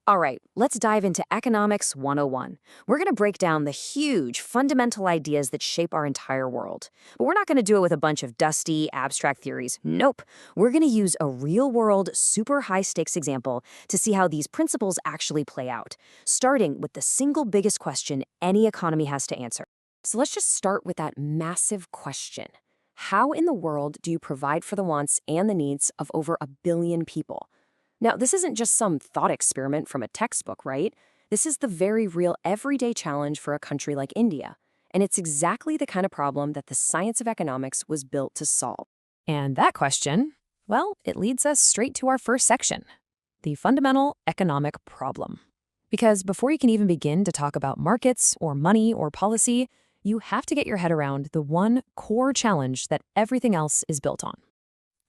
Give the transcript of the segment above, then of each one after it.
All right, let's dive into Economics 101. We're going to break down the huge, fundamental ideas that shape our entire world. But we're not going to do it with a bunch of dusty, abstract theories. Nope. We're going to use a real world, super high stakes example to see how these principles actually play out, starting with the single biggest question any economy has to answer. So let's just start with that massive question. How in the world do you provide for the wants and the needs of over a billion people? Now, this isn't just some thought experiment from a textbook, right? This is the very real everyday challenge for a country like India. And it's exactly the kind of problem that the science of economics was built to solve. And that question, well, it leads us straight to our first section, the fundamental economic problem. Because before you can even begin to talk about markets or money or policy, you have to get your head around the one core challenge that everything else is built on.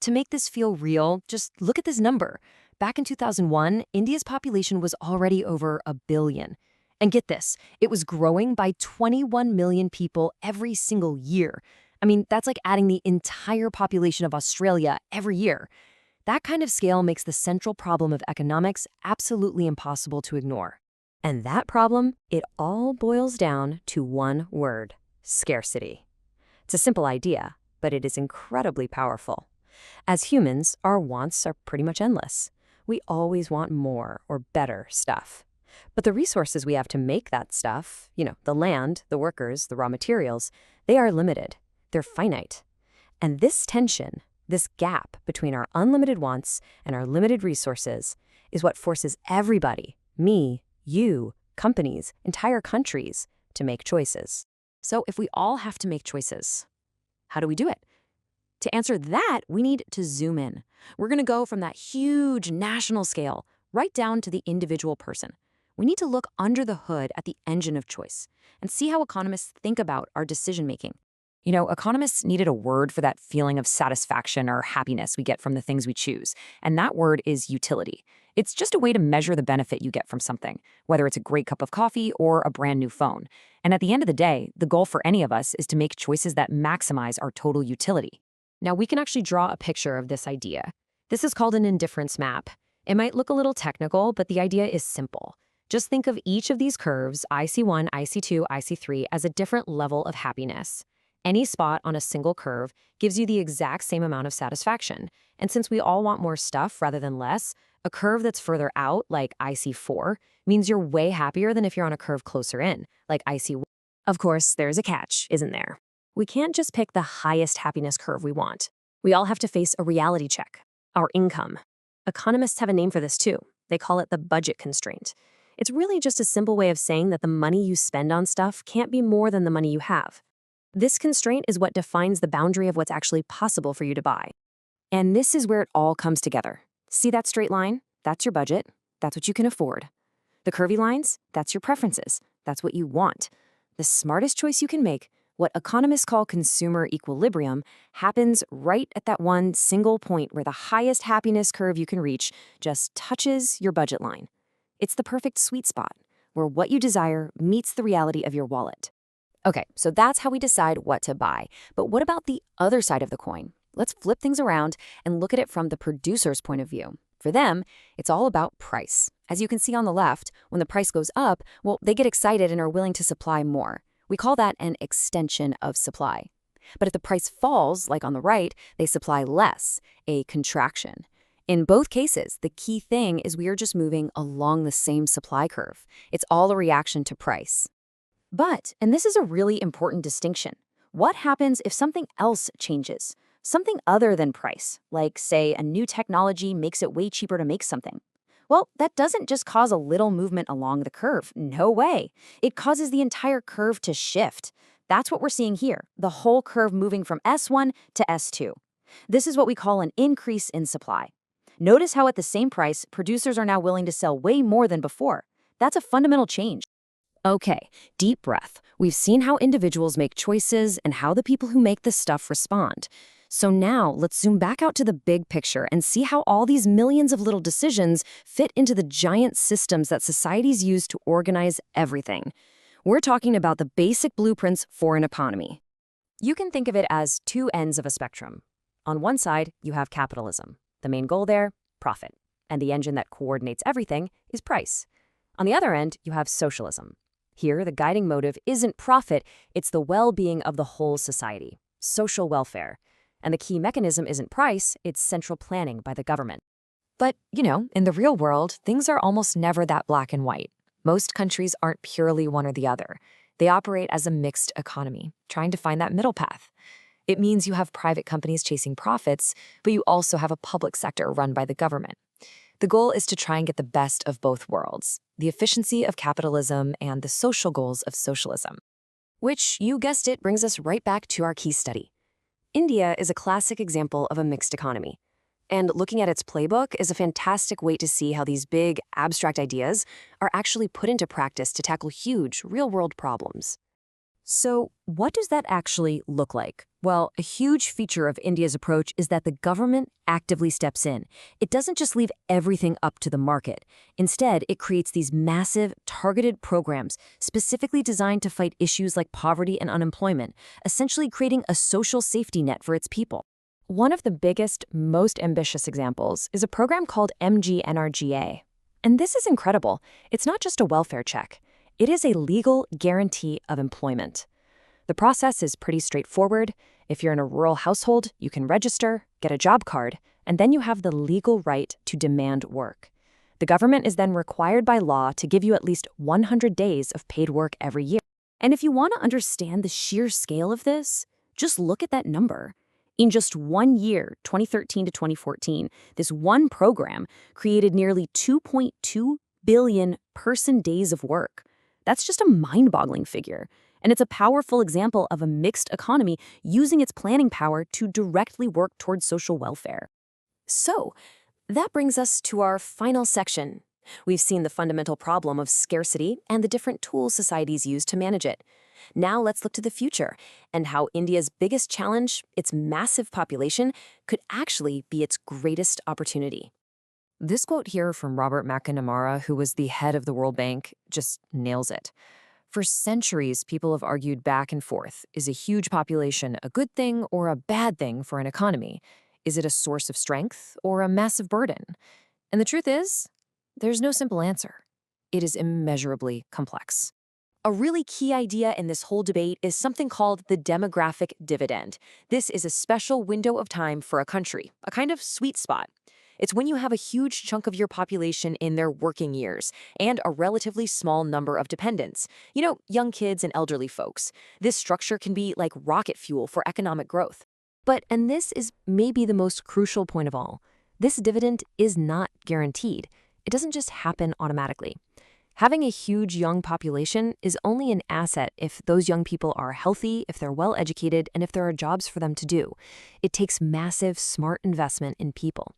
To make this feel real, just look at this number. Back in 2001, India's population was already over a billion. And get this, it was growing by 21 million people every single year. I mean, that's like adding the entire population of Australia every year. That kind of scale makes the central problem of economics absolutely impossible to ignore. And that problem, it all boils down to one word: scarcity. It's a simple idea, but it is incredibly powerful. As humans, our wants are pretty much endless. We always want more or better stuff. But the resources we have to make that stuff, the land, the workers, the raw materials, they are limited. They're finite. And this tension, this gap between our unlimited wants and our limited resources, is what forces everybody, me, you, companies, entire countries, to make choices. So if we all have to make choices, how do we do it? To answer that, we need to zoom in. We're going to go from that huge national scale right down to the individual person. We need to look under the hood at the engine of choice and see how economists think about our decision-making. Economists needed a word for that feeling of satisfaction or happiness we get from the things we choose, and that word is utility. It's just a way to measure the benefit you get from something, whether it's a great cup of coffee or a brand new phone. And at the end of the day, the goal for any of us is to make choices that maximize our total utility. Now, we can actually draw a picture of this idea. This is called an indifference map. It might look a little technical, but the idea is simple. Just think of each of these curves, IC1, IC2, IC3, as a different level of happiness. Any spot on a single curve gives you the exact same amount of satisfaction. And since we all want more stuff rather than less, a curve that's further out, like IC4, means you're way happier than if you're on a curve closer in, like IC1. Of course, there's a catch, isn't there? We can't just pick the highest happiness curve we want. We all have to face a reality check: our income. Economists have a name for this too. They call it the budget constraint. It's really just a simple way of saying that the money you spend on stuff can't be more than the money you have. This constraint is what defines the boundary of what's actually possible for you to buy. And this is where it all comes together. See that straight line? That's your budget. That's what you can afford. The curvy lines? That's your preferences. That's what you want. The smartest choice you can make, what economists call consumer equilibrium, happens right at that one single point where the highest happiness curve you can reach just touches your budget line. It's the perfect sweet spot, where what you desire meets the reality of your wallet. Okay, so that's how we decide what to buy. But what about the other side of the coin? Let's flip things around and look at it from the producer's point of view. For them, it's all about price. As you can see on the left, when the price goes up, well, they get excited and are willing to supply more. We call that an extension of supply. But if the price falls, like on the right, they supply less, a contraction. In both cases, the key thing is we are just moving along the same supply curve. It's all a reaction to price. But, and this is a really important distinction, what happens if something else changes? Something other than price, like, say, a new technology makes it way cheaper to make something. Well, that doesn't just cause a little movement along the curve. No way. It causes the entire curve to shift. That's what we're seeing here, the whole curve moving from S1 to S2. This is what we call an increase in supply. Notice how at the same price, producers are now willing to sell way more than before. That's a fundamental change. Okay, deep breath. We've seen how individuals make choices and how the people who make this stuff respond. So now let's zoom back out to the big picture and see how all these millions of little decisions fit into the giant systems that societies use to organize everything. We're talking about the basic blueprints for an economy. You can think of it as two ends of a spectrum. On one side, you have capitalism. The main goal there, profit. and the engine that coordinates everything is price. On the other end, you have socialism. Here, the guiding motive isn't profit, it's the well-being of the whole society, social welfare. And the key mechanism isn't price, it's central planning by the government. But, in the real world, things are almost never that black and white. Most countries aren't purely one or the other. They operate as a mixed economy, trying to find that middle path. It means you have private companies chasing profits, but you also have a public sector run by the government. The goal is to try and get the best of both worlds, the efficiency of capitalism and the social goals of socialism. Which, you guessed it, brings us right back to our key study. India is a classic example of a mixed economy. And looking at its playbook is a fantastic way to see how these big, abstract ideas are actually put into practice to tackle huge, real-world problems. So, what does that actually look like? Well, a huge feature of India's approach is that the government actively steps in. It doesn't just leave everything up to the market. Instead, it creates these massive, targeted programs specifically designed to fight issues like poverty and unemployment, essentially creating a social safety net for its people. One of the biggest, most ambitious examples is a program called MGNRGA. And this is incredible. It's not just a welfare check. It is a legal guarantee of employment. The process is pretty straightforward. If you're in a rural household, you can register, get a job card, and then you have the legal right to demand work. The government is then required by law to give you at least 100 days of paid work every year. And if you want to understand the sheer scale of this, just look at that number. In just 1 year, 2013 to 2014, this one program created nearly 2.2 billion person days of work. That's just a mind-boggling figure. And it's a powerful example of a mixed economy using its planning power to directly work towards social welfare. So, that brings us to our final section. We've seen the fundamental problem of scarcity and the different tools societies use to manage it. Now let's look to the future and how India's biggest challenge, its massive population, could actually be its greatest opportunity. This quote here from Robert McNamara, who was the head of the World Bank, just nails it. For centuries, people have argued back and forth. Is a huge population a good thing or a bad thing for an economy? Is it a source of strength or a massive burden? And the truth is, there's no simple answer. It is immeasurably complex. A really key idea in this whole debate is something called the demographic dividend. This is a special window of time for a country, a kind of sweet spot. It's when you have a huge chunk of your population in their working years and a relatively small number of dependents. Young kids and elderly folks. This structure can be like rocket fuel for economic growth. But, and this is maybe the most crucial point of all, this dividend is not guaranteed. It doesn't just happen automatically. Having a huge young population is only an asset if those young people are healthy, if they're well educated, and if there are jobs for them to do. It takes massive, smart investment in people.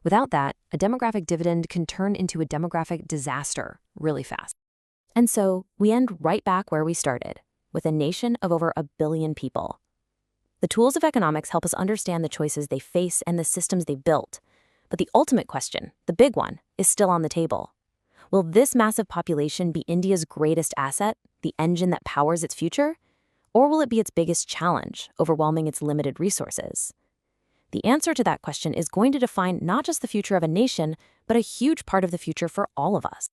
Without that, a demographic dividend can turn into a demographic disaster really fast. And so, we end right back where we started, with a nation of over 1 billion people. The tools of economics help us understand the choices they face and the systems they built. But the ultimate question, the big one, is still on the table. Will this massive population be India's greatest asset, the engine that powers its future? Or will it be its biggest challenge, overwhelming its limited resources? The answer to that question is going to define not just the future of a nation, but a huge part of the future for all of us.